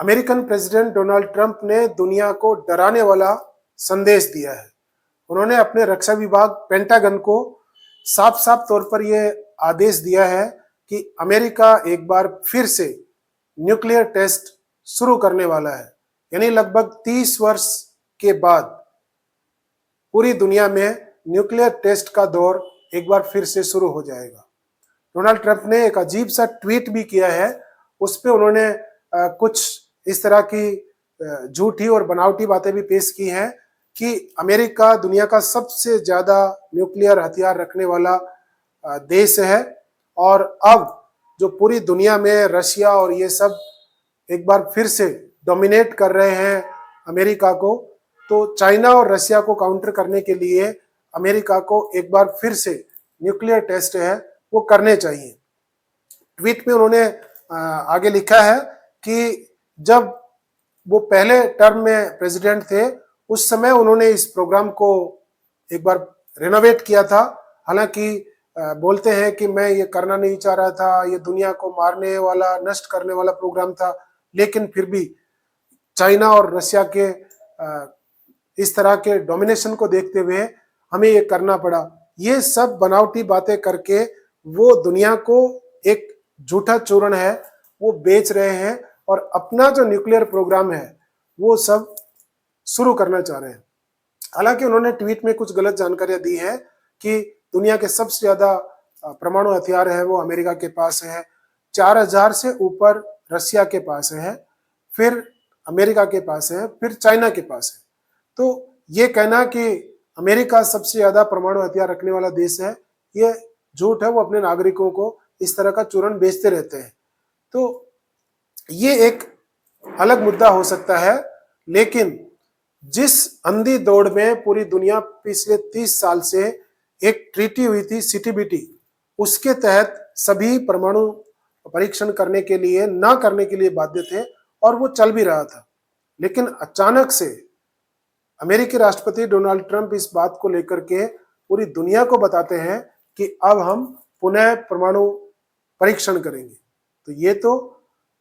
American president Donald Trump ने दुनिया को डराने वाला संदेश दिया है। उन्होंने अपने रक्षा विभाग पेंटागन को साफ साफ तौर पर यह आदेश दिया है कि अमेरिका एक बार फिर से न्यूक्लियर टेस्ट शुरू करने वाला है। यानी लगभग 30 वर्ष के बाद पूरी दुनिया में न्यूक्लियर टेस्ट का दौर एक बार फिर से शुरू हो जाएगा। डोनाल्ड ट्रंप ने एक अजीब सा ट्वीट भी किया है। उस पे उन्होंने कुछ इस तरह की झूठी और बनावटी बातें भी पेश की हैं कि अमेरिका दुनिया का सबसे ज्यादा न्यूक्लियर हथियार रखने वाला देश है और अब जो पूरी दुनिया में रशिया और ये सब एक बार फिर से डोमिनेट कर रहे हैं अमेरिका को, तो चाइना और रशिया को काउंटर करने के लिए अमेरिका को एक बार फिर से न्यूक्लियर टेस्ट है वो करने चाहिए। ट्वीट में उन्होंने आगे लिखा है कि जब वो पहले टर्म में प्रेसिडेंट थे उस समय उन्होंने इस प्रोग्राम को एक बार रेनोवेट किया था। हालांकि बोलते हैं कि मैं ये करना नहीं चाह रहा था, ये दुनिया को मारने वाला, नष्ट करने वाला प्रोग्राम था, लेकिन फिर भी चाइना और रशिया के इस तरह के डोमिनेशन को देखते हुए हमें ये करना पड़ा। ये सब बनावटी बातें करके वो दुनिया को एक झूठा चूर्ण है वो बेच रहे हैं और अपना जो न्यूक्लियर प्रोग्राम है वो सब शुरू करना चाह रहे हैं। हालांकि उन्होंने ट्वीट में कुछ गलत जानकारियां दी है कि दुनिया के सबसे ज्यादा परमाणु हथियार है वो अमेरिका के पास है, 4000 से ऊपर रशिया के पास है, फिर अमेरिका के पास है, फिर चाइना के पास है। तो ये कहना कि अमेरिका सबसे ज्यादा परमाणु हथियार रखने वाला देश है, ये झूठ है। वो अपने नागरिकों को इस तरह का चूर्ण बेचते रहते हैं। तो ये एक अलग मुद्दा हो सकता है, लेकिन जिस अंधी दौड़ में पूरी दुनिया पिछले 30 साल से एक ट्रीटी हुई थी सीटीबीटी, उसके तहत सभी परमाणु परीक्षण करने के लिए ना करने के लिए बाध्य थे और वो चल भी रहा था। लेकिन अचानक से अमेरिकी राष्ट्रपति डोनाल्ड ट्रंप इस बात को लेकर के पूरी दुनिया को बताते हैं कि अब हम पुनः परमाणु परीक्षण करेंगे। तो ये तो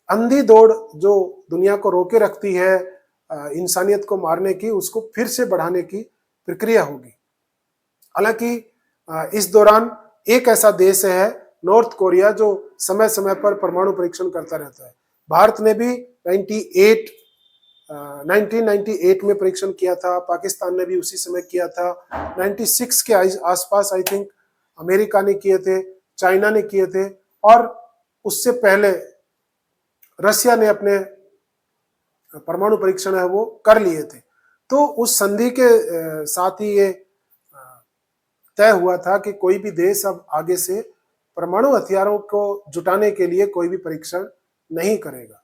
अंधी दौड़ जो दुनिया को रोके रखती है इंसानियत को मारने की, उसको फिर से बढ़ाने की प्रक्रिया होगी। हालांकि इस दौरान एक ऐसा देश है नॉर्थ कोरिया जो समय समय पर परमाणु परीक्षण करता रहता है। भारत ने भी 1998 में परीक्षण किया था, पाकिस्तान ने भी उसी समय किया था, 96 के आसपास आई थिंक अमेरिका ने किए थे, चाइना ने किए थे और उससे पहले रशिया ने अपने परमाणु परीक्षण है वो कर लिए थे। तो उस संधि के साथ ही ये तय हुआ था कि कोई भी देश अब आगे से परमाणु हथियारों को जुटाने के लिए कोई भी परीक्षण नहीं करेगा।